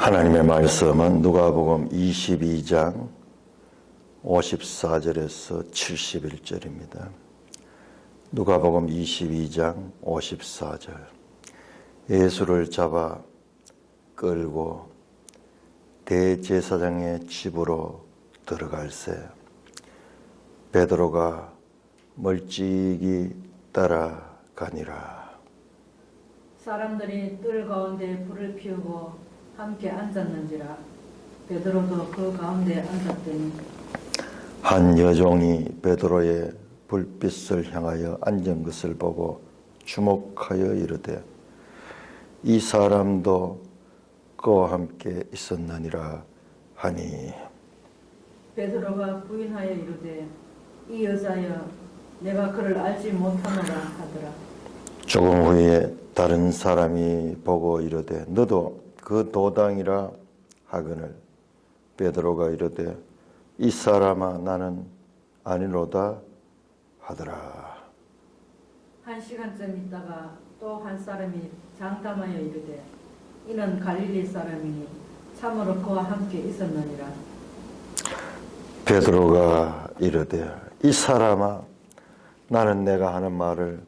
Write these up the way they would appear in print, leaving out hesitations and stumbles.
하나님의 말씀은 누가복음 22장 54절에서 71절입니다. 누가복음 22장 54절. 예수를 잡아 끌고 대제사장의 집으로 들어갈새 베드로가 멀찍이 따라가니라. 사람들이 뜰 가운데 불을 피우고 함께 앉았는지라. 베드로도 그 가운데 앉았더니 한 여종이 베드로의 불빛을 향하여 앉은 것을 보고 주목하여 이르되 이 사람도 그와 함께 있었느니라 하니. 베드로가 부인하여 이르되 이 여자여 내가 그를 알지 못하노라 하더라. 조금 후에 다른 사람이 보고 이르되 너도 그 도당이라 하거늘 베드로가 이르되 이 사람아 나는 아니로다 하더라. 한 시간쯤 있다가 또 한 사람이 장담하여 이르되 이는 갈릴리 사람이니 참으로 그와 함께 있었느니라. 베드로가 이르되 이 사람아 나는 내가 하는 말을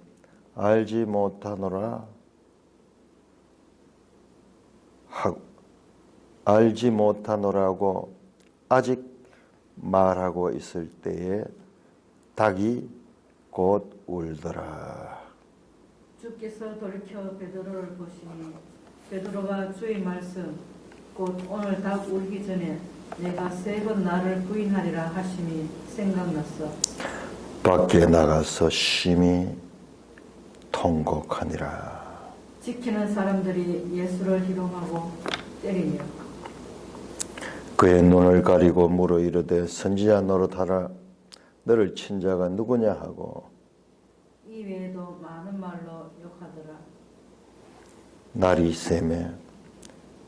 알지 못하노라 알지 못하노라고 아직 말하고 있을 때에 닭이 곧 울더라. 주께서 돌이켜 베드로를 보시니 베드로가 주의 말씀 곧 오늘 닭 울기 전에 내가 3번 나를 부인하리라 하심이 생각났어. 밖에 나가서 심히 통곡하니라. 지키는 사람들이 예수를 희롱하고 때리며 그의 눈을 가리고 물어 이르되 선지자 노릇하라 너를 친 자가 누구냐 하고 이 외에도 많은 말로 욕하더라. 날이 새매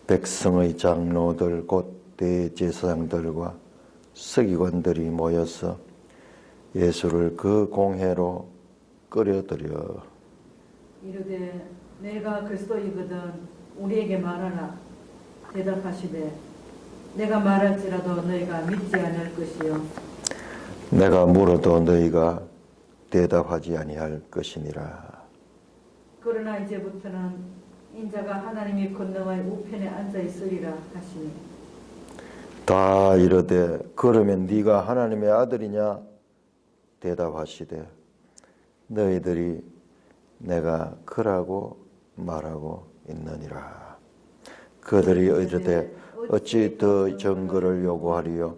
백성의 장로들 곧 대제사장들과 서기관들이 모여서 예수를 그 공회로 끌어들여 이르되 내가 그리스도이거든 우리에게 말하라. 대답하시되 내가 말할지라도 너희가 믿지 않을 것이요 내가 물어도 너희가 대답하지 아니할 것이니라. 그러나 이제부터는 인자가 하나님이 권능의 우편에 앉아 있으리라 하시니 다 이르되 그러면 네가 하나님의 아들이냐 대답하시되 너희들이 내가 그라고 말하고 있느니라. 그들이 이르되 어찌 더 증거를 요구하리요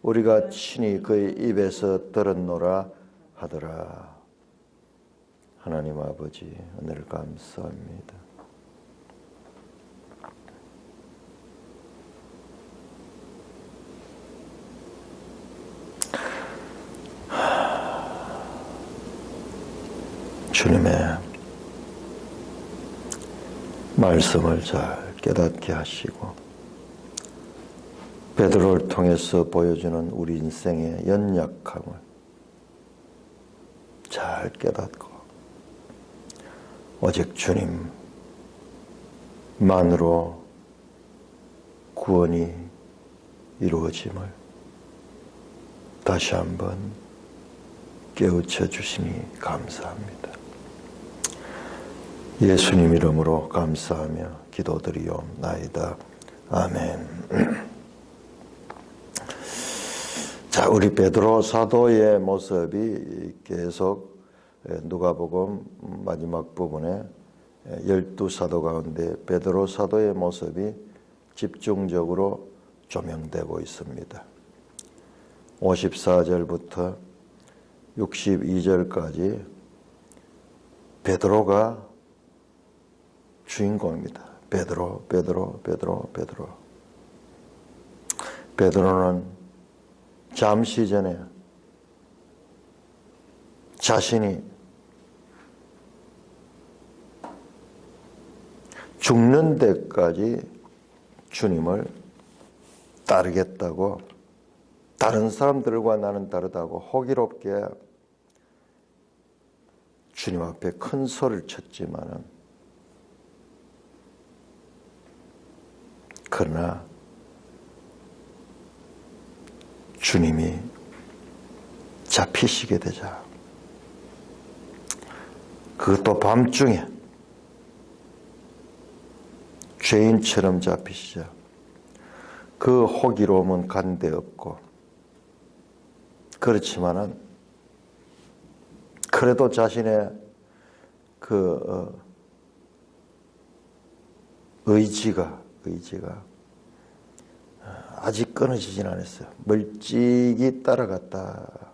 우리가 친히 그의 입에서 들었노라 하더라. 하나님 아버지 은혜를 감사합니다. 주님의 말씀을 잘 깨닫게 하시고 베드로를 통해서 보여주는 우리 인생의 연약함을 잘 깨닫고 오직 주님만으로 구원이 이루어짐을 다시 한번 깨우쳐 주시니 감사합니다. 예수님 이름으로 감사하며 기도드리옵나이다. 아멘. 자, 우리 베드로 사도의 모습이 계속 누가복음 마지막 부분에 12사도 가운데 베드로 사도의 모습이 집중적으로 조명되고 있습니다. 54절부터 62절까지 베드로가 주인공입니다. 베드로는 잠시 전에 자신이 죽는 데까지 주님을 따르겠다고 다른 사람들과 나는 다르다고 호기롭게 주님 앞에 큰 소리를 쳤지만은 그러나 주님이 잡히시게 되자, 그것도 밤중에 죄인처럼 잡히시자 그 호기로움은 간데 없고, 그렇지만은 그래도 자신의 의지가 아직 끊어지진 않았어요. 멀찍이 따라갔다.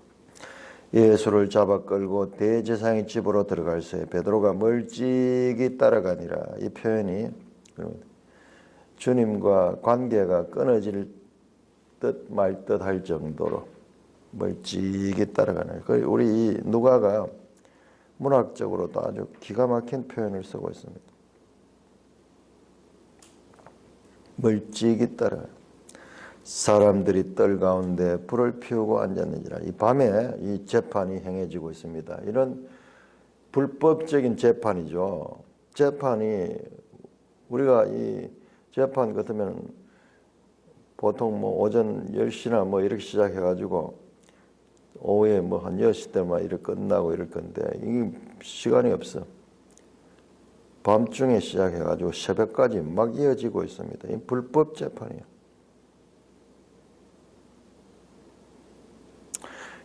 예수를 잡아 끌고 대제사장의 집으로 들어갈새 베드로가 멀찍이 따라가니라. 이 표현이 주님과 관계가 끊어질 듯 말 듯 할 정도로 멀찍이 따라가는. 우리 이 누가가 문학적으로도 아주 기가 막힌 표현을 쓰고 있습니다. 멀찍이 따라가요. 사람들이 뜰 가운데 불을 피우고 앉았는지라. 이 밤에 이 재판이 행해지고 있습니다. 이런 불법적인 재판이죠. 재판이, 우리가 이 재판 같으면 보통 뭐 오전 10시나 뭐 이렇게 시작해가지고 오후에 한 10시 때만 이렇게 끝나고 이럴 건데, 이게 시간이 없어. 밤중에 시작해가지고 새벽까지 막 이어지고 있습니다. 이 불법 재판이에요.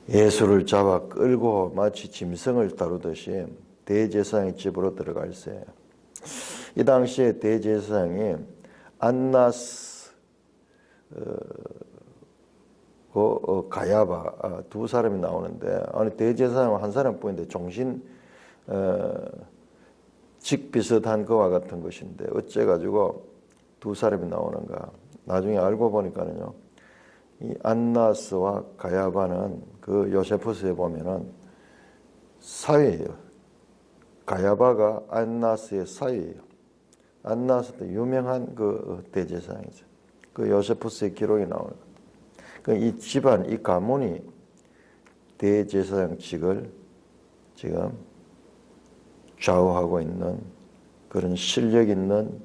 예수를 잡아 끌고 마치 짐승을 다루듯이 대제사장의 집으로 들어갈새. 이 당시에 대제사장이 안나스, 가야바 두 사람이 나오는데, 아니 대제사장은 한 사람뿐인데 직 비슷한 그와 같은 것인데 어째가지고 두 사람이 나오는가. 나중에 알고 보니까는요, 이 안나스와 가야바는 그 요세푸스에 보면은 사위예요. 가야바가 안나스의 사위예요. 안나스도 유명한 그 대제사장이죠. 그 요세푸스의 기록이 나오는. 이 집안, 이 가문이 대제사장직을 지금 좌우하고 있는 그런 실력 있는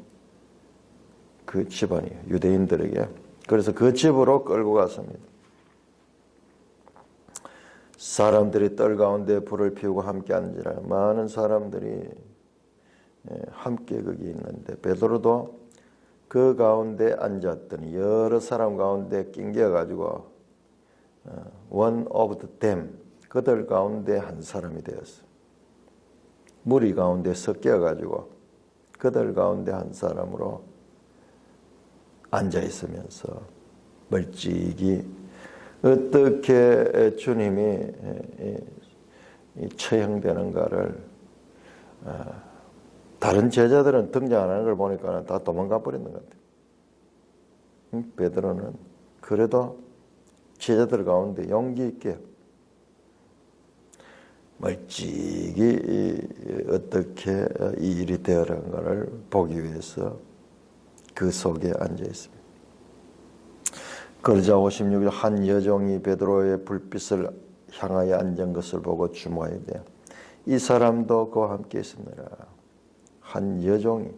그 집안이에요. 유대인들에게. 그래서 그 집으로 끌고 갔습니다. 사람들이 뜰 가운데 불을 피우고 함께 앉으라. 많은 사람들이 함께 거기 있는데 베드로도 그 가운데 앉았더니 여러 사람 가운데 낑겨가지고 one of them, 그들 가운데 한 사람이 되었어요. 무리 가운데 섞여가지고 그들 가운데 한 사람으로 앉아 있으면서 멀찍이 어떻게 주님이 처형되는가를, 다른 제자들은 등장 안 하는 걸 보니까 다 도망가 버리는 것 같아요. 베드로는 그래도 제자들 가운데 용기 있게 멀찍이 어떻게 이 일이 되어가는가를 보기 위해서 그 속에 앉아 있습니다. 그러자 56절 한 여종이 베드로의 불빛을 향하여 앉은 것을 보고 주목하되 이 사람도 그와 함께 있습니다. 한 여종이.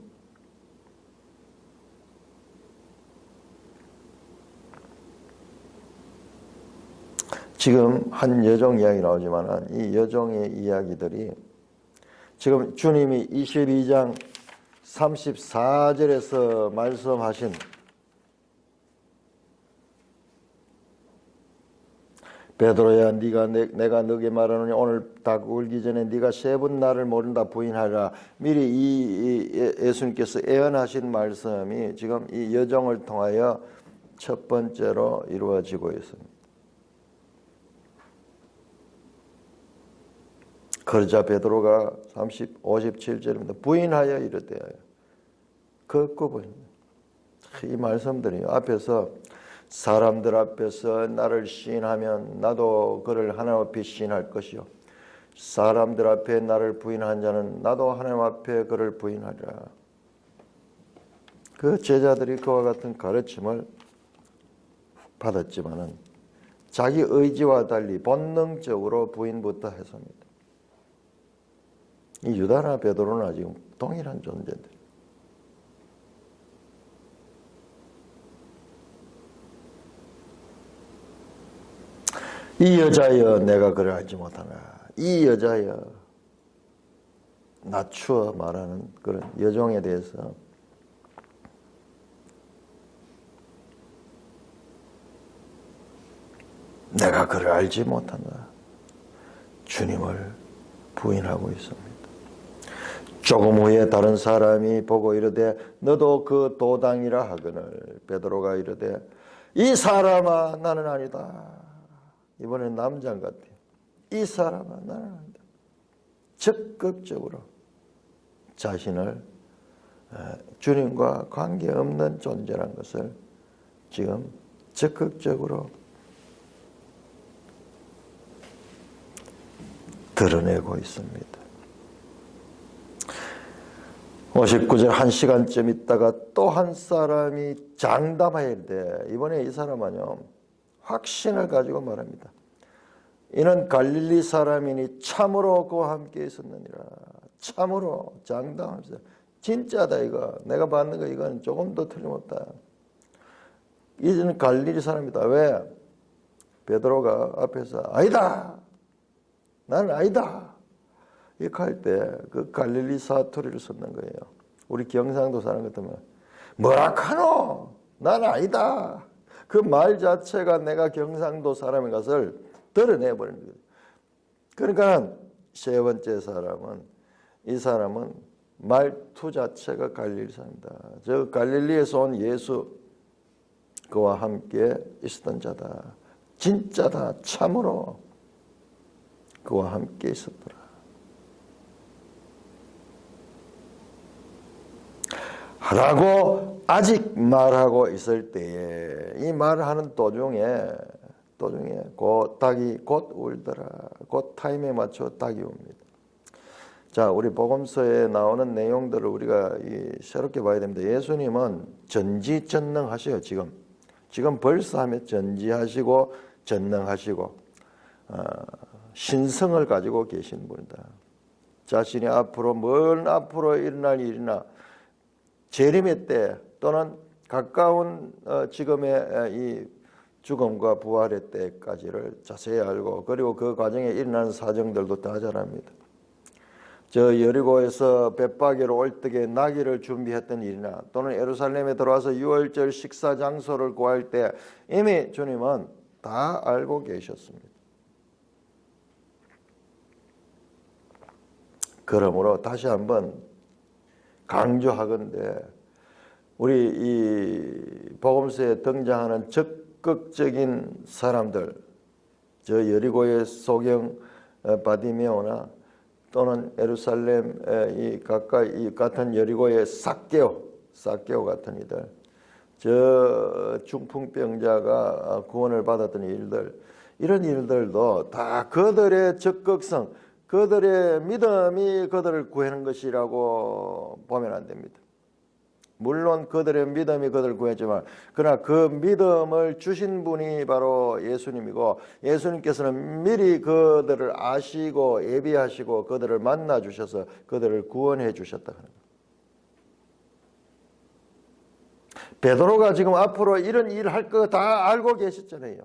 지금 한 여종 이야기 나오지만 이 여종의 이야기들이 지금 주님이 22장 34절에서 말씀하신 베드로야, 내가 너에게 말하노니 오늘 닭 울기 전에 네가 3번 나를 모른다 부인하라. 미리 이 예수님께서 예언하신 말씀이 지금 이 여종을 통하여 첫 번째로 이루어지고 있습니다. 그러자 베드로가 57절입니다. 부인하여 이르되, 걷고 부인. 이 말씀들이 앞에서 사람들 앞에서 나를 시인하면 나도 그를 하나님 앞에 시인할 것이요, 사람들 앞에 나를 부인한 자는 나도 하나님 앞에 그를 부인하리라. 그 제자들이 그와 같은 가르침을 받았지만은 자기 의지와 달리 본능적으로 부인부터 했습니다. 이 유다나 베드로나 지금 동일한 존재들. 이 여자여 내가 그를 알지 못하나. 이 여자여, 낮추어 말하는 그런 여종에 대해서 내가 그를 알지 못한다. 주님을 부인하고 있습니다. 조금 후에 다른 사람이 보고 이르되 너도 그 도당이라 하거늘. 베드로가 이르되 이 사람아 나는 아니다. 이번엔 남자인 것 같아요. 이 사람아 나는 아니다. 적극적으로 자신을 주님과 관계없는 존재라는 것을 지금 적극적으로 드러내고 있습니다. 59절 한 시간쯤 있다가 또 한 사람이 장담해야 돼. 이번에 이 사람은요 확신을 가지고 말합니다. 이는 갈릴리 사람이니 참으로 그와 함께 있었느니라. 참으로 장담합니다. 진짜다 이거. 내가 받는 거 이건 조금 더 틀림없다. 이제는 갈릴리 사람이다. 왜? 베드로가 앞에서 아니다. 나는 아니다. 이렇게 할 때 그 갈릴리 사투리를 썼는 거예요. 우리 경상도 사람 같으면 뭐라 카노? 나는 아니다. 그 말 자체가 내가 경상도 사람인 것을 드러내버리는 거예요. 그러니까 세 번째 사람은 이 사람은 말투 자체가 갈릴리 사람이다. 저 갈릴리에서 온 예수 그와 함께 있었던 자다. 진짜다. 참으로 그와 함께 있었더라. 하라고 아직 말하고 있을 때에 이 말하는 도중에 곧 닭이 곧 울더라. 곧 타임에 맞춰 닭이 웁니다. 자, 우리 복음서에 나오는 내용들을 우리가 새롭게 봐야 됩니다. 예수님은 전지전능하셔요. 지금 벌써 하면 전지하시고 전능하시고 신성을 가지고 계신 분이다. 자신이 앞으로 먼 앞으로 일어날 일이나 재림의 때 또는 가까운 지금의 이 죽음과 부활의 때까지를 자세히 알고 그리고 그 과정에 일어나는 사정들도 다 잘 압니다. 저 여리고에서 벳바게로 올 적에 나귀를 준비했던 일이나 또는 예루살렘에 들어와서 유월절 식사 장소를 구할 때 이미 주님은 다 알고 계셨습니다. 그러므로 다시 한번 강조하건대 우리 이 복음서에 등장하는 적극적인 사람들, 저 여리고의 소경 바디메오나 또는 예루살렘 이 가까이 같은 여리고의 삭개오 같은 이들, 저 중풍병자가 구원을 받았던 일들, 이런 일들도 다 그들의 적극성, 그들의 믿음이 그들을 구하는 것이라고 보면 안 됩니다. 물론 그들의 믿음이 그들을 구했지만 그러나 그 믿음을 주신 분이 바로 예수님이고 예수님께서는 미리 그들을 아시고 예비하시고 그들을 만나 주셔서 그들을 구원해 주셨다. 베드로가 지금 앞으로 이런 일을 할 거 다 알고 계셨잖아요.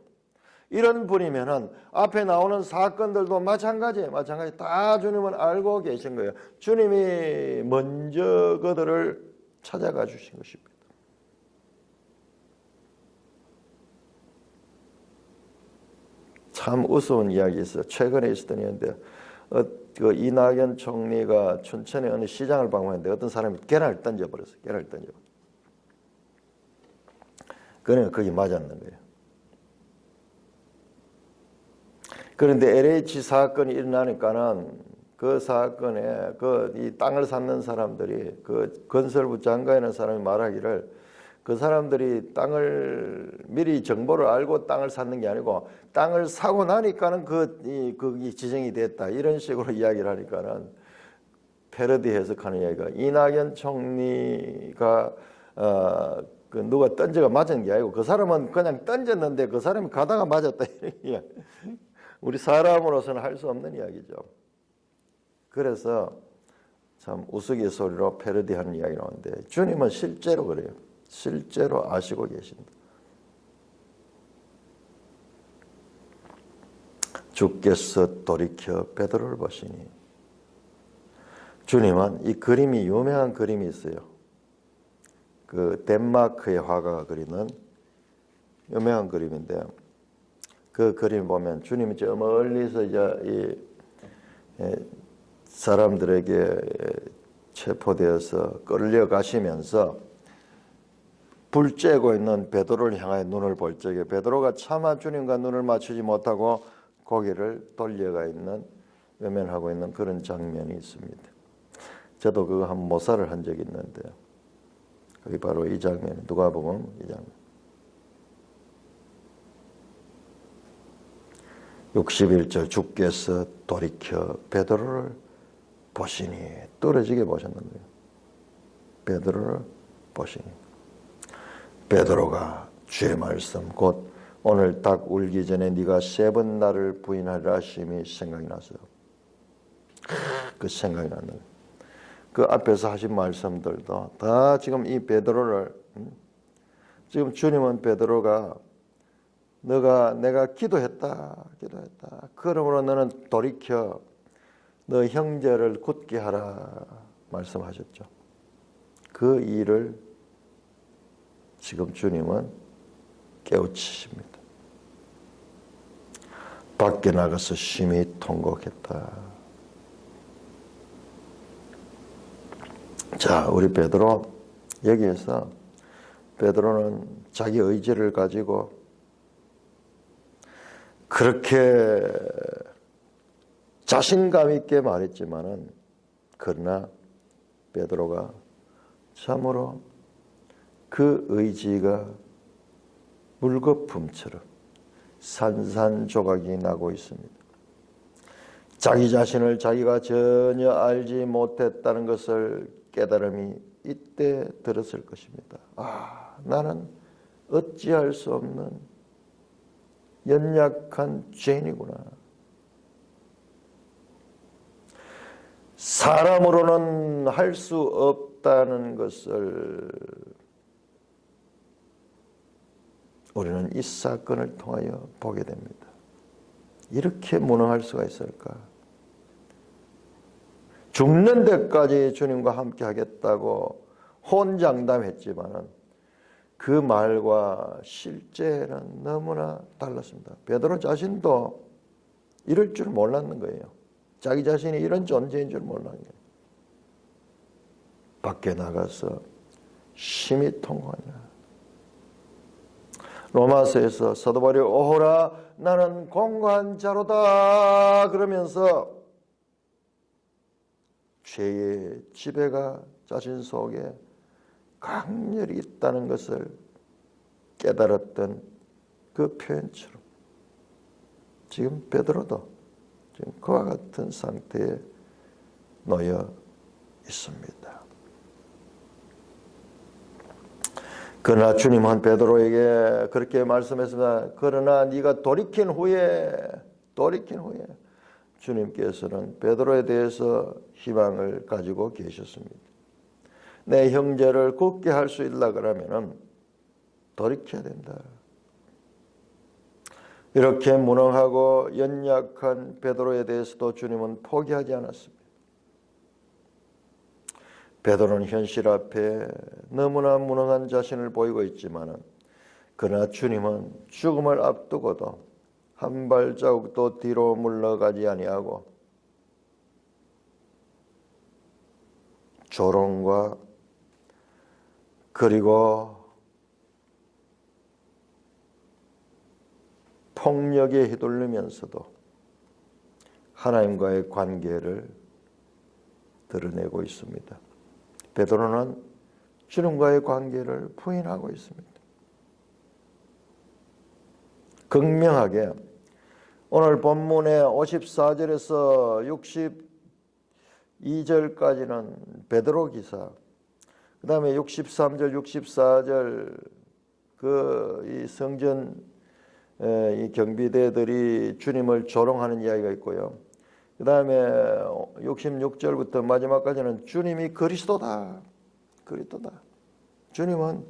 이런 분이면은 앞에 나오는 사건들도 마찬가지 다 주님은 알고 계신 거예요. 주님이 먼저 그들을 찾아가 주신 것입니다. 참 우스운 이야기 있어요. 최근에 있었던 일인데 그 이낙연 총리가 춘천의 어느 시장을 방문했는데 어떤 사람이 계란을 던져버렸어요. 그러니까 그게 맞았는 거예요. 그런데 LH 사건이 일어나니까는 그 사건에 이 땅을 샀는 사람들이 그 건설부 장관에 있는 사람이 말하기를 그 사람들이 땅을 미리 정보를 알고 땅을 샀는 게 아니고 땅을 사고 나니까는 그 지정이 됐다 이런 식으로 이야기를 하니까는 패러디 해석하는 이야기가 이낙연 총리가 그 누가 던져가 맞은 게 아니고 그 사람은 그냥 던졌는데 그 사람이 가다가 맞았다 우리 사람으로서는 할 수 없는 이야기죠. 그래서 참 우스갯소리로 패러디하는 이야기 나오는데 주님은 실제로 그래요. 실제로 아시고 계신다. 주께서 돌이켜 베드로를 보시니. 주님은 이 그림이 유명한 그림이 있어요. 그 덴마크의 화가가 그리는 유명한 그림인데 그 그림 보면 주님이 저 멀리서 이제 이 사람들에게 체포되어서 끌려가시면서 불 쬐고 있는 베드로를 향하여 눈을 볼 적에 베드로가 차마 주님과 눈을 맞추지 못하고 고개를 돌려가 있는 외면하고 있는 그런 장면이 있습니다. 저도 그거 한 모사를 한 적이 있는데요. 그게 바로 이 장면, 누가복음 이 장면. 61절 주께서 돌이켜 베드로를 보시니 떨어지게 보셨는 거예요. 베드로를 보시니. 베드로가 주의 말씀 곧 오늘 닭 울기 전에 네가 3번 나를 부인하리라 하심이 생각이 났어요. 그 생각이 났는 거예요. 그 앞에서 하신 말씀들도 다 지금 이 베드로를 지금 주님은 베드로가 내가 기도했다. 그러므로 너는 돌이켜 너 형제를 굳게 하라 말씀하셨죠. 그 일을 지금 주님은 깨우치십니다. 밖에 나가서 심히 통곡했다. 자, 우리 베드로 여기에서 베드로는 자기 의지를 가지고 그렇게 자신감 있게 말했지만은 그러나 베드로가 참으로 그 의지가 물거품처럼 산산조각이 나고 있습니다. 자기 자신을 자기가 전혀 알지 못했다는 것을 깨달음이 이때 들었을 것입니다. 나는 어찌할 수 없는 연약한 죄인이구나. 사람으로는 할 수 없다는 것을 우리는 이 사건을 통하여 보게 됩니다. 이렇게 무능할 수가 있을까? 죽는 데까지 주님과 함께 하겠다고 혼장담했지만은 그 말과 실제는 너무나 달랐습니다. 베드로 자신도 이럴 줄 몰랐는 거예요. 자기 자신이 이런 존재인 줄 몰랐는 거예요. 밖에 나가서 심히 통곡하니라. 로마서에서 사도 바울이 오호라 나는 공고한 자로다 그러면서 죄의 지배가 자신 속에 강렬히 있다는 것을 깨달았던 그 표현처럼 지금 베드로도 지금 그와 같은 상태에 놓여 있습니다. 그러나 주님은 베드로에게 그렇게 말씀했습니다. 그러나 네가 돌이킨 후에 주님께서는 베드로에 대해서 희망을 가지고 계셨습니다. 내 형제를 굳게 할 수 있으려 그러면은 돌이켜야 된다. 이렇게 무능하고 연약한 베드로에 대해서도 주님은 포기하지 않았습니다. 베드로는 현실 앞에 너무나 무능한 자신을 보이고 있지만은 그러나 주님은 죽음을 앞두고도 한 발자국도 뒤로 물러가지 아니하고 조롱과 그리고 폭력에 휘둘리면서도 하나님과의 관계를 드러내고 있습니다. 베드로는 주님과의 관계를 부인하고 있습니다. 극명하게 오늘 본문의 54절에서 62절까지는 베드로 기사, 그 다음에 63절, 64절 이 성전 이 경비대들이 주님을 조롱하는 이야기가 있고요. 그 다음에 66절부터 마지막까지는 주님이 그리스도다. 주님은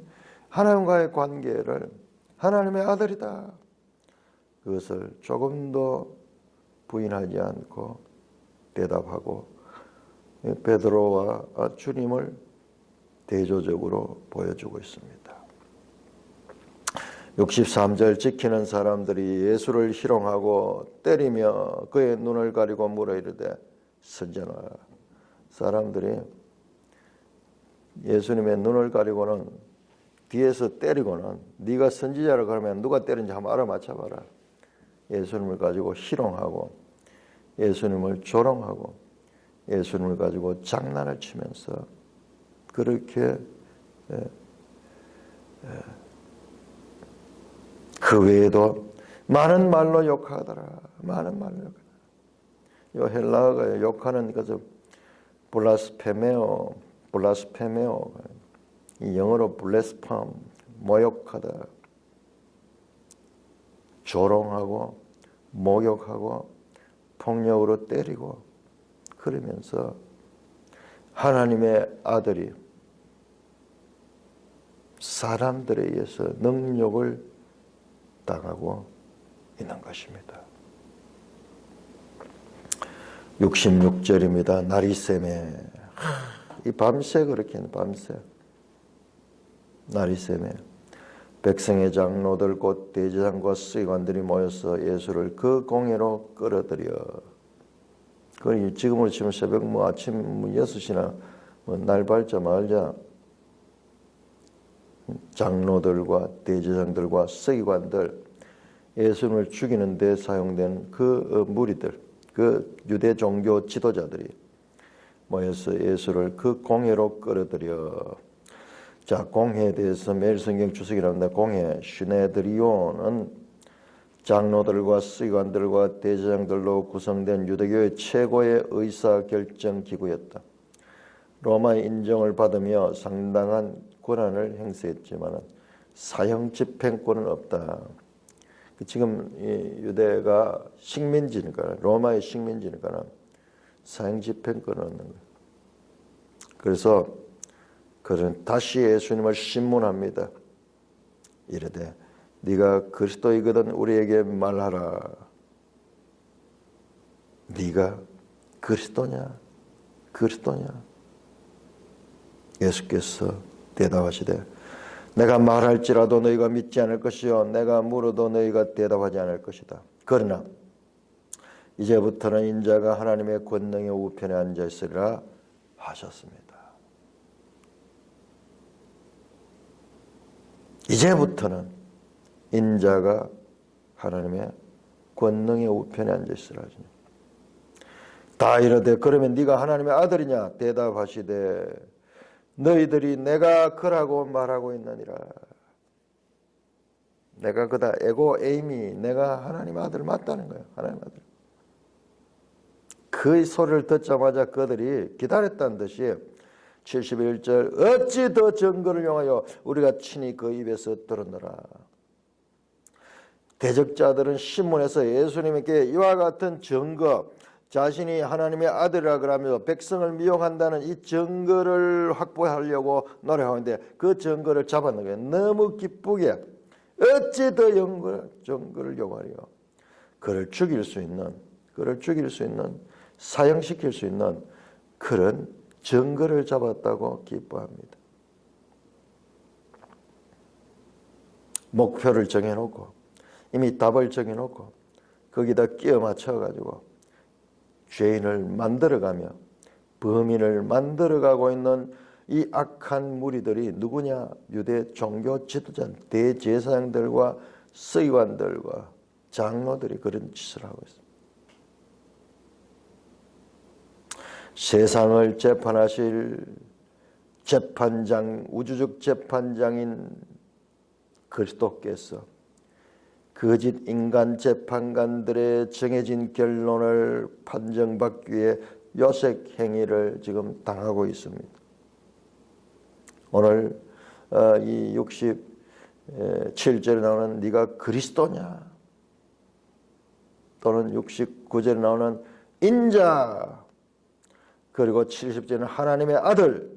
하나님과의 관계를 하나님의 아들이다. 그것을 조금도 부인하지 않고 대답하고 베드로와 주님을 대조적으로 보여주고 있습니다. 63절 지키는 사람들이 예수를 희롱하고 때리며 그의 눈을 가리고 물어 이르되 선전하라. 사람들이 예수님의 눈을 가리고는 뒤에서 때리고는 네가 선지자라 그러면 누가 때린지 한번 알아맞혀봐라. 예수님을 가지고 희롱하고 예수님을 조롱하고 예수님을 가지고 장난을 치면서 그렇게 그 외에도 많은 말로 욕하더라. 많은 말로 욕하더라. 이 헬라어가 욕하는 것은 블라스페메오, 이 영어로 블레스팜, 모욕하다, 조롱하고 모욕하고 폭력으로 때리고 그러면서 하나님의 아들이 사람들에 의해서 능욕을 당하고 있는 것입니다. 66절입니다. 날이 샘에 이 밤새 그렇게 밤새 날이 샘에 백성의 장로들 곧 대제사장과 서기관들이 모여서 예수를 그 공회로 끌어들여 지금으로 치면 새벽 아침 6시나 날 밝자마자 장로들과 대제사장들과 서기관들 예수님을 죽이는 데 사용된 그 무리들 그 유대 종교 지도자들이 모여서 예수를 그 공회로 끌어들여 자 공회에 대해서 매일 성경 주석이랍니다. 공회 시네드리온은 장로들과 서기관들과 대제사장들로 구성된 유대교의 최고의 의사결정 기구였다. 로마의 인정을 받으며 상당한 권한을 행사했지만 사형 집행권은 없다. 지금 이 유대가 식민지니까 로마의 식민지니까 사형 집행권은 없는 거예요. 그래서 그는 다시 예수님을 신문합니다. 이르되 네가 그리스도이거든 우리에게 말하라. 네가 그리스도냐? 예수께서 대답하시되 내가 말할지라도 너희가 믿지 않을 것이요 내가 물어도 너희가 대답하지 않을 것이다. 그러나 이제부터는 인자가 하나님의 권능의 우편에 앉아 있으리라 하셨습니다. 이제부터는 인자가 하나님의 권능의 우편에 앉아 있으리라 하시니 다 이르되 그러면 네가 하나님의 아들이냐? 대답하시되 너희들이 내가 그라고 말하고 있느니라. 내가 그다 에고 에이미 내가 하나님 아들 맞다는 거예요. 하나님 아들. 그 소리를 듣자마자 그들이 기다렸다는 듯이 71절 어찌 더 증거를 용하여 우리가 친히 그 입에서 들었노라. 대적자들은 신문에서 예수님에게 이와 같은 증거 자신이 하나님의 아들이라 그러면서 백성을 미혹한다는 이 증거를 확보하려고 노력하는데 그 증거를 잡았는 거예요. 너무 기쁘게 어찌 더 증거를 요구하려 그를 죽일 수 있는 사형시킬 수 있는 그런 증거를 잡았다고 기뻐합니다. 목표를 정해놓고 이미 답을 정해놓고 거기다 끼워 맞춰가지고 죄인을 만들어가며 범인을 만들어가고 있는 이 악한 무리들이 누구냐? 유대 종교 지도자 대제사장들과 서기관들과 장로들이 그런 짓을 하고 있습니다. 세상을 재판하실 재판장, 우주적 재판장인 그리스도께서 거짓 인간 재판관들의 정해진 결론을 판정받기 위해 요색 행위를 지금 당하고 있습니다. 오늘 이 67절에 나오는 네가 그리스도냐? 또는 69절에 나오는 인자 그리고 70절에는 하나님의 아들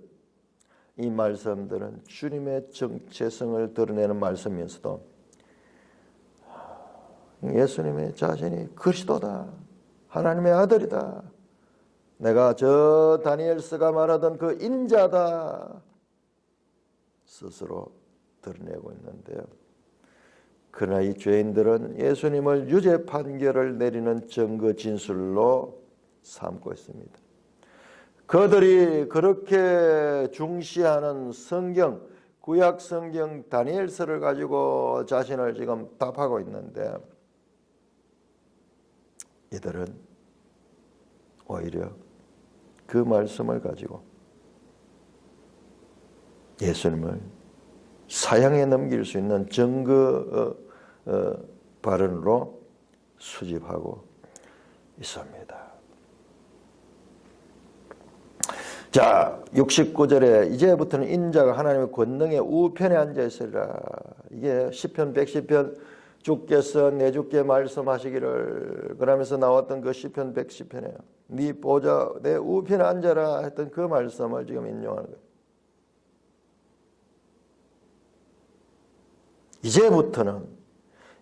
이 말씀들은 주님의 정체성을 드러내는 말씀이면서도 예수님의 자신이 그리스도다. 하나님의 아들이다. 내가 저 다니엘서가 말하던 그 인자다. 스스로 드러내고 있는데요. 그러나 이 죄인들은 예수님을 유죄 판결을 내리는 증거 진술로 삼고 있습니다. 그들이 그렇게 중시하는 성경, 구약 성경 다니엘서를 가지고 자신을 지금 답하고 있는데 이들은 오히려 그 말씀을 가지고 예수님을 사형에 넘길 수 있는 증거 발언으로 수집하고 있습니다. 자, 69절에 이제부터는 인자가 하나님의 권능의 우편에 앉아 있으리라. 이게 시편 110편 주께서 내 주께 말씀하시기를 그러면서 나왔던 그 시편 110편이에요. 네 보좌 내 우편에 앉아라 했던 그 말씀을 지금 인용하는 거예요.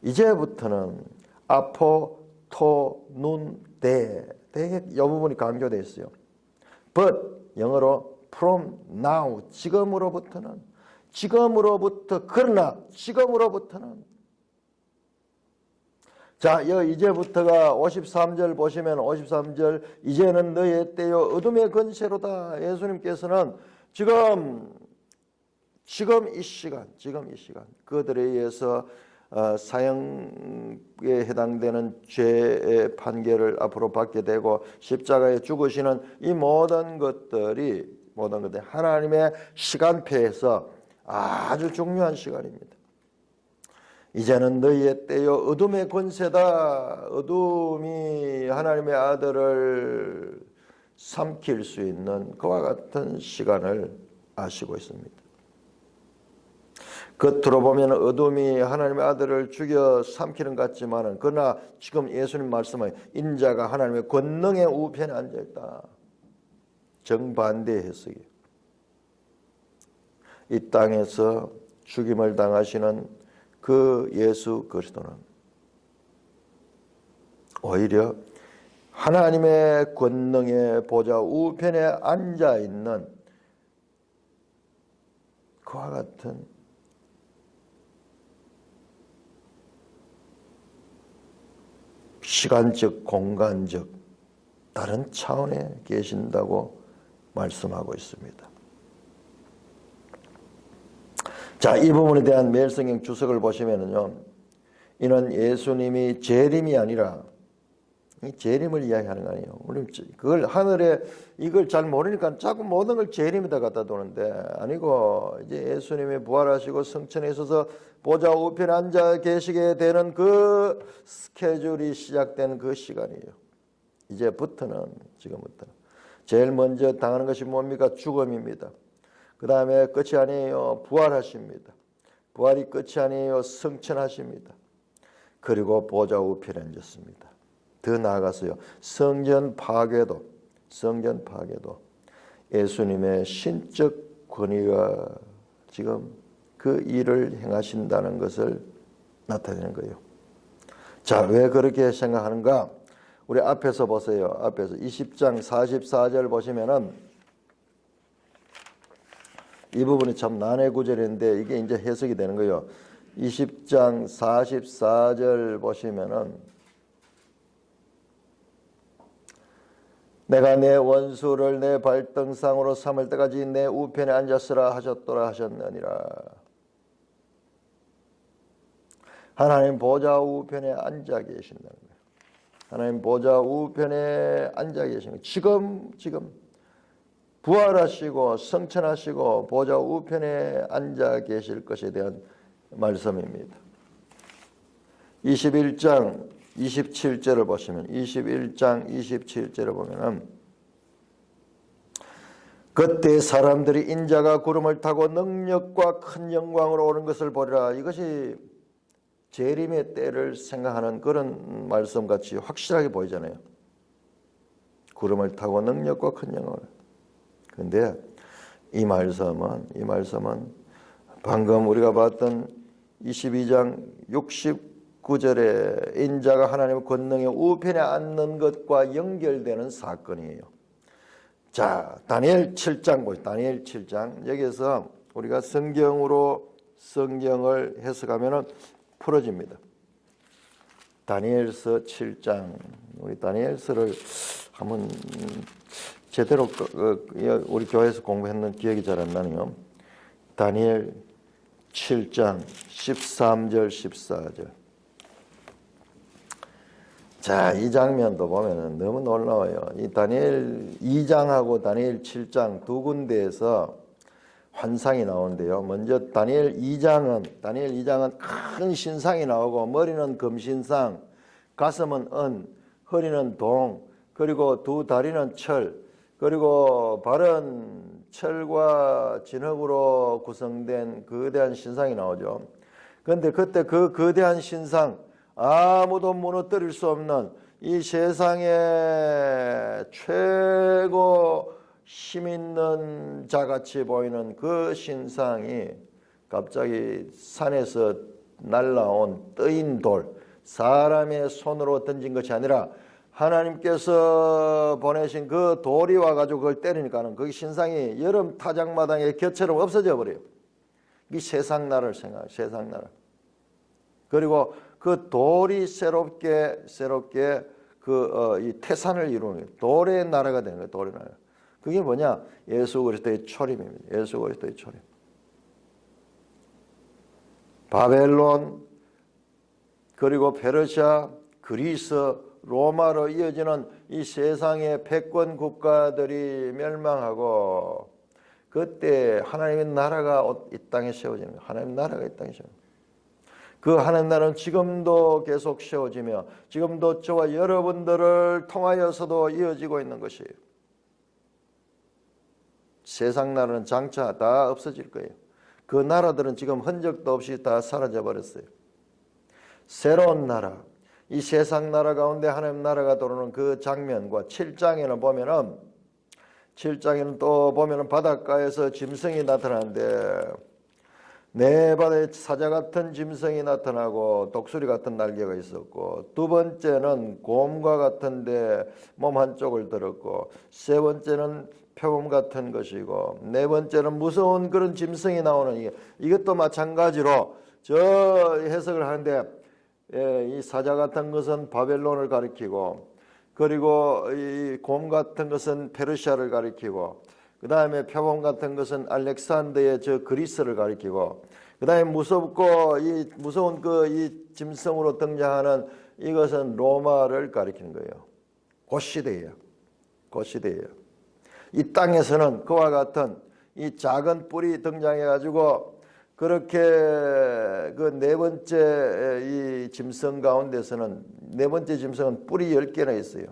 이제부터는 아포 토 눈 대 되게 이 부분이 강조되어 있어요. But 영어로 from now 그러나 지금으로부터는 자, 이제부터가 53절 보시면 53절 이제는 너의 때요 어둠의 권세로다. 예수님께서는 지금 이 시간 그들에 의해서 사형에 해당되는 죄의 판결을 앞으로 받게 되고 십자가에 죽으시는 이 모든 것들이 하나님의 시간표에서 아주 중요한 시간입니다. 이제는 너희의 때요 어둠의 권세다. 어둠이 하나님의 아들을 삼킬 수 있는 그와 같은 시간을 아시고 있습니다. 겉으로 보면 어둠이 하나님의 아들을 죽여 삼키는 것 같지만은 그러나 지금 예수님 말씀은 인자가 하나님의 권능의 우편에 앉아있다. 정반대의 해석이에요. 이 땅에서 죽임을 당하시는 그 예수 그리스도는 오히려 하나님의 권능의 보좌 우편에 앉아있는 그와 같은 시간적, 공간적 다른 차원에 계신다고 말씀하고 있습니다. 자, 이 부분에 대한 매일성경 주석을 보시면은요, 이는 예수님이 재림이 아니라 이 재림을 이야기하는 거 아니에요. 우리 그걸 하늘에 이걸 잘 모르니까 자꾸 모든 걸 재림에다 갖다 두는데 아니고 이제 예수님이 부활하시고 성천에 있어서 보좌 우편에 앉아 계시게 되는 그 스케줄이 시작되는 그 시간이에요. 지금부터는 제일 먼저 당하는 것이 뭡니까? 죽음입니다. 그 다음에 끝이 아니에요. 부활하십니다. 부활이 끝이 아니에요. 성천하십니다. 그리고 보좌 우편에 앉았습니다. 더 나아가서요. 성전 파괴도 예수님의 신적 권위가 지금 그 일을 행하신다는 것을 나타내는 거예요. 자, 왜 그렇게 생각하는가? 우리 앞에서 보세요. 앞에서 20장 44절 보시면은 이 부분이 참 난해 구절인데 이게 이제 해석이 되는 거예요. 20장 44절 보시면은 내가 내 원수를 내 발등상으로 삼을 때까지 내 우편에 앉았으라 하셨더라 하셨느니라. 하나님 보좌 우편에 앉아 계신다는 거예요. 하나님 보좌 우편에 앉아 계신 거예요. 지금 부활하시고 성천하시고 보좌 우편에 앉아 계실 것에 대한 말씀입니다. 21장 27절을 보시면 21장 27절을 보면은 그때 사람들이 인자가 구름을 타고 능력과 큰 영광으로 오는 것을 보리라. 이것이 재림의 때를 생각하는 그런 말씀같이 확실하게 보이잖아요. 구름을 타고 능력과 큰 영광을. 그런데 이 말씀은 방금 우리가 봤던 22장 69 19절에 인자가 하나님의 권능의 우편에 앉는 것과 연결되는 사건이에요. 자, 다니엘 7장 보시죠. 다니엘 7장. 여기서 우리가 성경으로 성경을 해석하면 풀어집니다. 다니엘서 7장. 우리 다니엘서를 한번 제대로 우리 교회에서 공부했는 기억이 잘 안 나네요. 다니엘 7장 13절 14절. 자, 이 장면도 보면 너무 놀라워요. 이 다니엘 2장하고 다니엘 7장 두 군데에서 환상이 나오는데요. 먼저 다니엘 2장은 큰 신상이 나오고 머리는 금신상, 가슴은 은, 허리는 동, 그리고 두 다리는 철, 그리고 발은 철과 진흙으로 구성된 거대한 신상이 나오죠. 그런데 그때 그 거대한 신상, 아무도 무너뜨릴 수 없는 이 세상의 최고 힘 있는 자같이 보이는 그 신상이 갑자기 산에서 날라온 뜨인 돌, 사람의 손으로 던진 것이 아니라 하나님께서 보내신 그 돌이 와가지고 그걸 때리니까는 그 신상이 여름 타작마당의 곁처럼 없어져 버려요. 이 세상 나라를 생각해요. 세상 나라. 그리고 그 돌이 새롭게 이 태산을 이루는 거예요. 돌의 나라가 되는 거예요. 돌의 나라. 그게 뭐냐? 예수 그리스도의 초림입니다. 예수 그리스도의 초림. 바벨론, 그리고 페르시아, 그리스, 로마로 이어지는 이 세상의 패권 국가들이 멸망하고 그때 하나님의 나라가 이 땅에 세워지는 거예요. 하나님의 나라가 이 땅에 세워지는 거예요. 그 하나님 나라는 지금도 계속 세워지며 지금도 저와 여러분들을 통하여서도 이어지고 있는 것이에요. 세상 나라는 장차 다 없어질 거예요. 그 나라들은 지금 흔적도 없이 다 사라져 버렸어요. 새로운 나라, 이 세상 나라 가운데 하나님 나라가 들어오는 그 장면과 7장에는 또 보면은 바닷가에서 짐승이 나타나는데 네 바다에 사자 같은 짐승이 나타나고 독수리 같은 날개가 있었고, 두 번째는 곰과 같은데 몸 한쪽을 들었고, 세 번째는 표범 같은 것이고, 네 번째는 무서운 그런 짐승이 나오는 이것도 마찬가지로 저 해석을 하는데, 이 사자 같은 것은 바벨론을 가리키고, 그리고 이 곰 같은 것은 페르시아를 가리키고, 그 다음에 표범 같은 것은 알렉산더의 저 그리스를 가리키고, 그 다음에 무섭고 이 무서운 이 짐승으로 등장하는 이것은 로마를 가리키는 거예요. 그 시대예요. 그 시대예요. 이 땅에서는 그와 같은 이 작은 뿔이 등장해가지고 그렇게 그 네 번째 이 짐승 가운데서는 네 번째 짐승은 뿔이 10개나 있어요.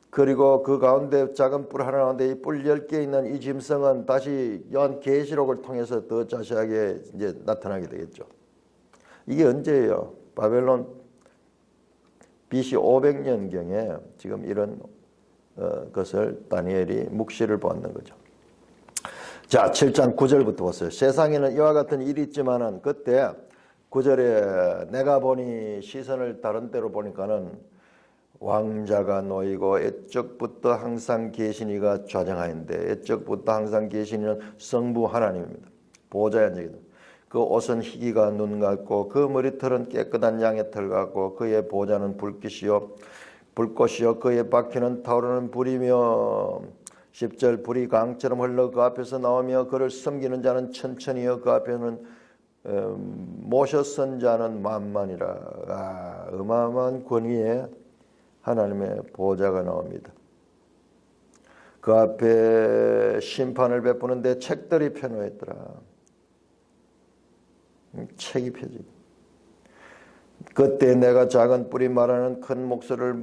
그리고 그 가운데 작은 뿔 하나 가운데 이 뿔 10개 있는 이 짐승은 다시 요한 계시록을 통해서 더 자세하게 이제 나타나게 되겠죠. 이게 언제예요? 바벨론 BC 500년경에 지금 이런 것을 다니엘이 묵시를 보았는 거죠. 자, 7장 9절부터 보세요. 세상에는 이와 같은 일이 있지만은 그때 9절에 내가 보니 시선을 다른 데로 보니까는 왕자가 놓이고 애적부터 항상 계시니가 좌정하였는데, 애적부터 항상 계시니는 성부 하나님입니다. 보좌에 앉아있는 그 옷은 희기가 눈 같고 그 머리털은 깨끗한 양의 털 같고 그의 보좌는 불꽃이요 그의 바퀴는 타오르는 불이며 10절 불이 강처럼 흘러 그 앞에서 나오며 그를 섬기는 자는 천천히요 그 앞에는 모셔 선 자는 만만이라. 어마어마한 권위에 하나님의 보좌가 나옵니다. 그 앞에 심판을 베푸는데 책들이 펴놓였더라. 책이 펴지고 그때 내가 작은 뿔이 말하는 큰 목소리를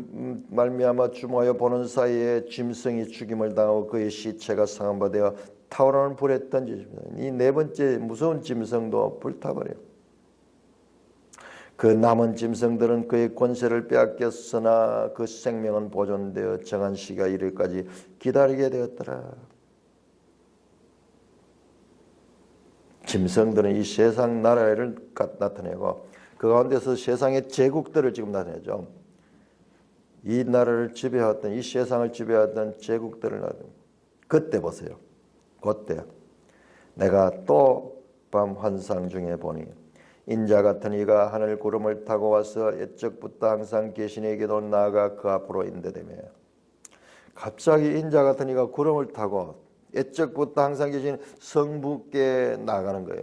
말미암아 주목하여 보는 사이에 짐승이 죽임을 당하고 그의 시체가 상한 바 되어 타오르는 불에 던지십니다. 이 네 번째 무서운 짐승도 불타버려요. 그 남은 짐승들은 그의 권세를 빼앗겼으나 그 생명은 보존되어 정한 시가 이르기까지 기다리게 되었더라. 짐승들은 이 세상 나라를 나타내고 그 가운데서 세상의 제국들을 지금 나타내죠. 이 나라를 지배하던, 이 세상을 지배하던 제국들을 나타내. 그때 보세요. 그때 내가 또 밤 환상 중에 보니 인자 같은 이가 하늘 구름을 타고 와서 옛적부터 항상 계신 이에게도 나아가 그 앞으로 인도되며. 갑자기 인자 같은 이가 구름을 타고 옛적부터 항상 계신 성부께 나가는 거예요.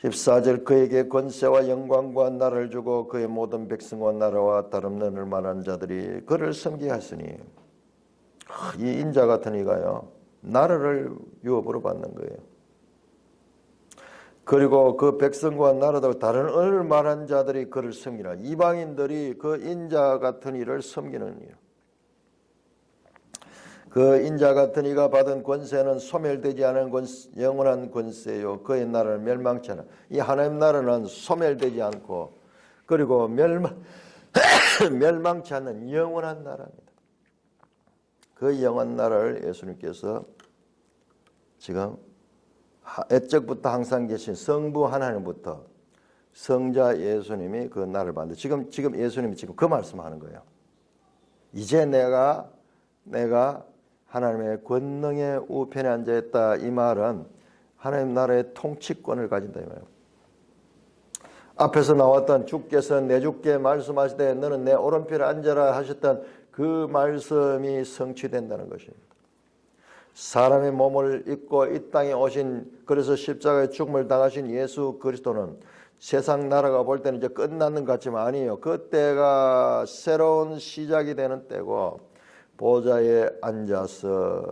14절 그에게 권세와 영광과 나라를 주고 그의 모든 백성과 나라와 다름는 만한 자들이 그를 섬기하시니. 이 인자 같은 이가요 나라를 유업으로 받는 거예요. 그리고 그 백성과 나라도 다른 어느 만한 자들이 그를 섬기라. 이방인들이 그 인자 같은 이를 섬기는 일. 그 인자 같은 이가 받은 권세는 소멸되지 않은 영원한 권세요. 그의 나라를 멸망치 않아. 이 하나님 나라는 소멸되지 않고 그리고 멸망치 않는 영원한 나라입니다. 그 영원한 나라를 예수님께서 지금 옛적부터 항상 계신 성부 하나님부터 성자 예수님이 그 나라를 받는데 지금 예수님이 지금 그 말씀하는 거예요. 이제 내가 하나님의 권능의 우편에 앉아있다. 이 말은 하나님 나라의 통치권을 가진다 이 말이에요. 앞에서 나왔던 주께서 내 주께 말씀하시되 너는 내 오른편에 앉아라 하셨던 그 말씀이 성취된다는 것입니다. 사람의 몸을 입고 이 땅에 오신 그래서 십자가의 죽음을 당하신 예수 그리스도는 세상 나라가 볼 때는 이제 끝나는 것 같지만 아니에요. 그때가 새로운 시작이 되는 때고 보좌에 앉아서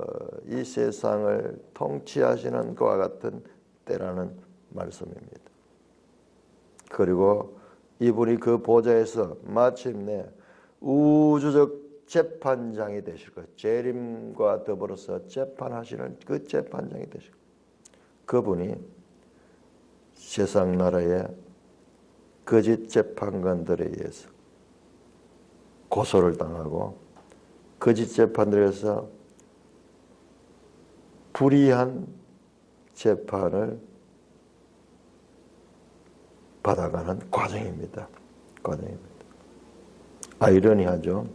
이 세상을 통치하시는 그와 같은 때라는 말씀입니다. 그리고 이분이 그 보좌에서 마침내 우주적 재판장이 되실 거예요. 재림과 더불어서 재판하시는 그 재판장이 되실 거예요. 그분이 세상 나라의 거짓 재판관들에 의해서 고소를 당하고 거짓 재판들에서 불의한 재판을 받아가는 과정입니다. 아이러니하죠.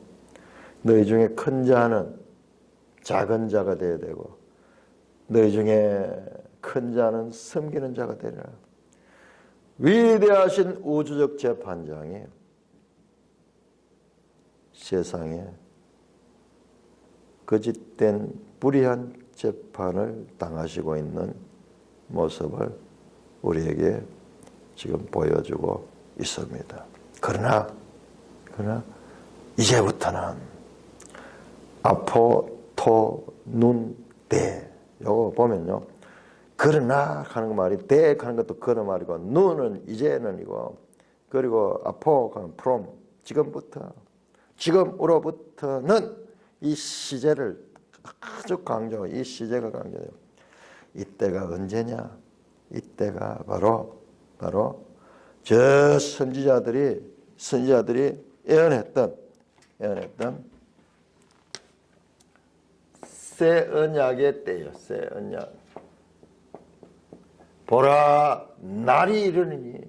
너희 중에 큰 자는 작은 자가 되어야 되고 너희 중에 큰 자는 섬기는 자가 되리라. 위대하신 우주적 재판장이 세상에 거짓된 불의한 재판을 당하시고 있는 모습을 우리에게 지금 보여주고 있습니다. 그러나 이제부터는 아포, 토, 눈, 대 요거 보면요. 그러나 하는 말이 대 하는 것도 그런 말이고 눈은 이제는이고 그리고 아포 하는 from 지금으로부터는 이 시제를 아주 강조하고 이 시제가 강조돼요. 이때가 언제냐? 이때가 바로 저 선지자들이 예언했던 새 언약의 때예요. 새 언약. 보라 날이 이르니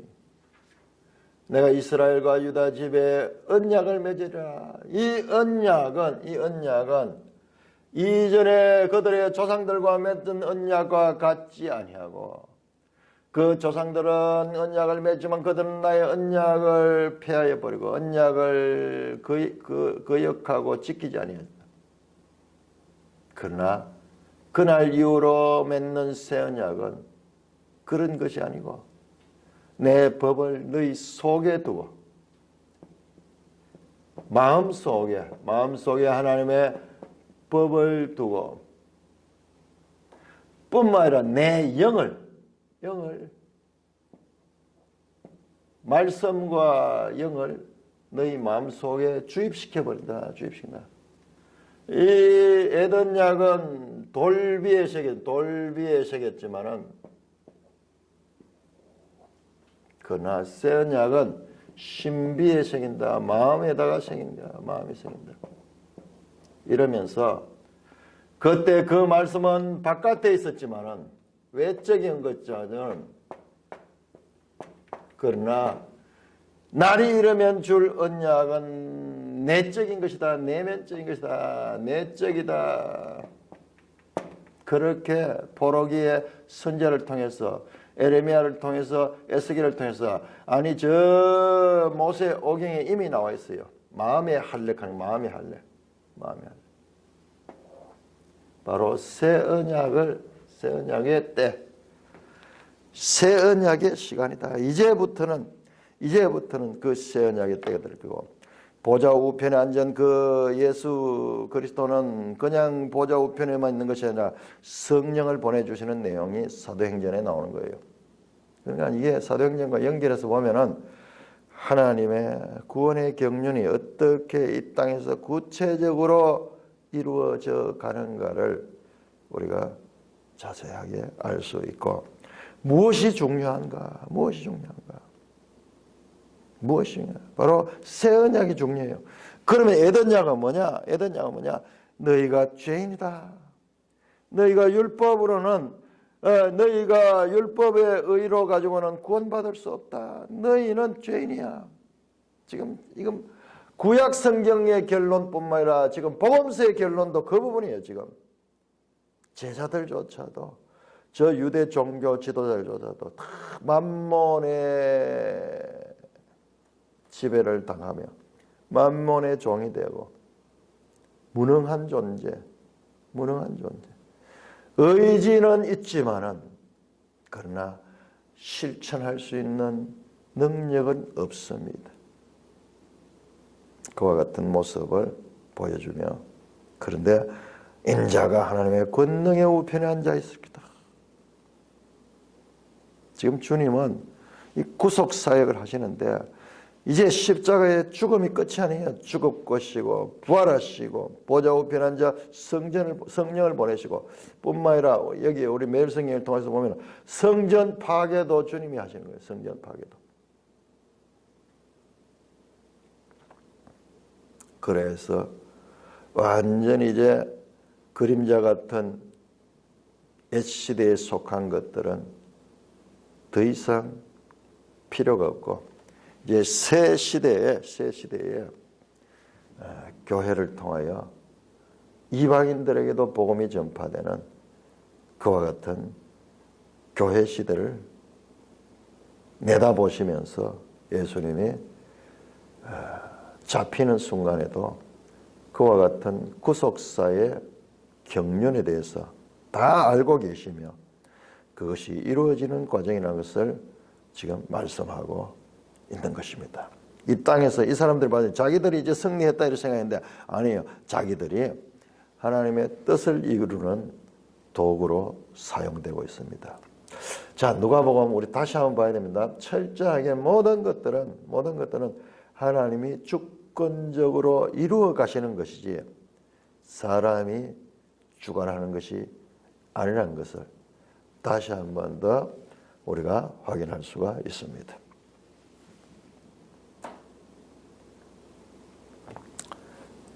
내가 이스라엘과 유다 집에 언약을 맺으리라. 이 언약은 이전에 그들의 조상들과 맺은 언약과 같지 아니하고 그 조상들은 언약을 맺지만 그들은 나의 언약을 폐하여 버리고 언약을 거역하고 지키지 아니하였다. 그러나 그날 이후로 맺는 새 언약은 그런 것이 아니고 내 법을 너희 속에 두고 마음속에 하나님의 법을 두고 뿐만 아니라 내 영을 말씀과 영을 너희 마음속에 주입시킨다. 이 에덴약은 돌비에 새겼지만은 그러나 새 언약은 신비에 새긴다. 마음에다가 새긴다. 마음에 새긴다. 이러면서 그때 그 말씀은 바깥에 있었지만은 외적인 것자는 그러나 날이 이르면 줄 언약은 내적인 것이다. 내면적인 것이다. 내적이다. 그렇게 포로기의 선지자를 통해서 에레미야를 통해서 에스겔을 통해서 아니 저 모세 오경에 이미 나와 있어요. 마음의 할례하는 마음의 할례. 바로 새 언약의 때, 새 언약의 시간이다. 이제부터는 그 새 언약의 때가 될 거고, 보좌 우편에 앉은 그 예수 그리스도는 그냥 보좌 우편에만 있는 것이 아니라 성령을 보내주시는 내용이 사도행전에 나오는 거예요. 그러니까 이게 사도행전과 연결해서 보면은 하나님의 구원의 경륜이 어떻게 이 땅에서 구체적으로 이루어져 가는가를 우리가 자세하게 알 수 있고, 무엇이 중요한가? 바로 새 언약이 중요해요. 그러면 에덴야가 뭐냐? 너희가 죄인이다. 너희가 율법으로는 너희가 율법의 의로 가지고는 구원받을 수 없다. 너희는 죄인이야. 지금 이건 구약 성경의 결론뿐만 아니라 지금 복음서의 결론도 그 부분이에요. 지금 제자들조차도, 저 유대 종교 지도자들조차도 다 만몬의 지배를 당하며 만몬의 종이 되고 무능한 존재. 의지는 있지만은 그러나 실천할 수 있는 능력은 없습니다. 그와 같은 모습을 보여주며, 그런데 인자가 하나님의 권능의 우편에 앉아 있습니다. 지금 주님은 이 구속사역을 하시는데 이제 십자가의 죽음이 끝이 아니에요. 죽으시고 부활하시고 보좌 우편에 앉아 성령을 보내시고, 뿐만 아니라 여기 우리 매일 성경을 통해서 보면 성전 파괴도 주님이 하시는 거예요. 성전 파괴도. 그래서 완전히 이제 그림자 같은 옛 시대에 속한 것들은 더 이상 필요가 없고, 이제 새 시대에 교회를 통하여 이방인들에게도 복음이 전파되는 그와 같은 교회 시대를 내다보시면서 예수님이 잡히는 순간에도 그와 같은 구속사의 경륜에 대해서 다 알고 계시며 그것이 이루어지는 과정이라는 것을 지금 말씀하고 있는 것입니다. 이 땅에서 이 사람들이 봐도 자기들이 이제 승리했다 이렇게 생각했는데 아니에요. 자기들이 하나님의 뜻을 이루는 도구로 사용되고 있습니다. 자, 누가복음 우리 다시 한번 봐야 됩니다. 철저하게 모든 것들은 하나님이 주권적으로 이루어 가시는 것이지 사람이 주관하는 것이 아니라는 것을 다시 한 번 더 우리가 확인할 수가 있습니다.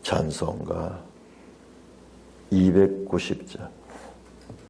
찬송가 290장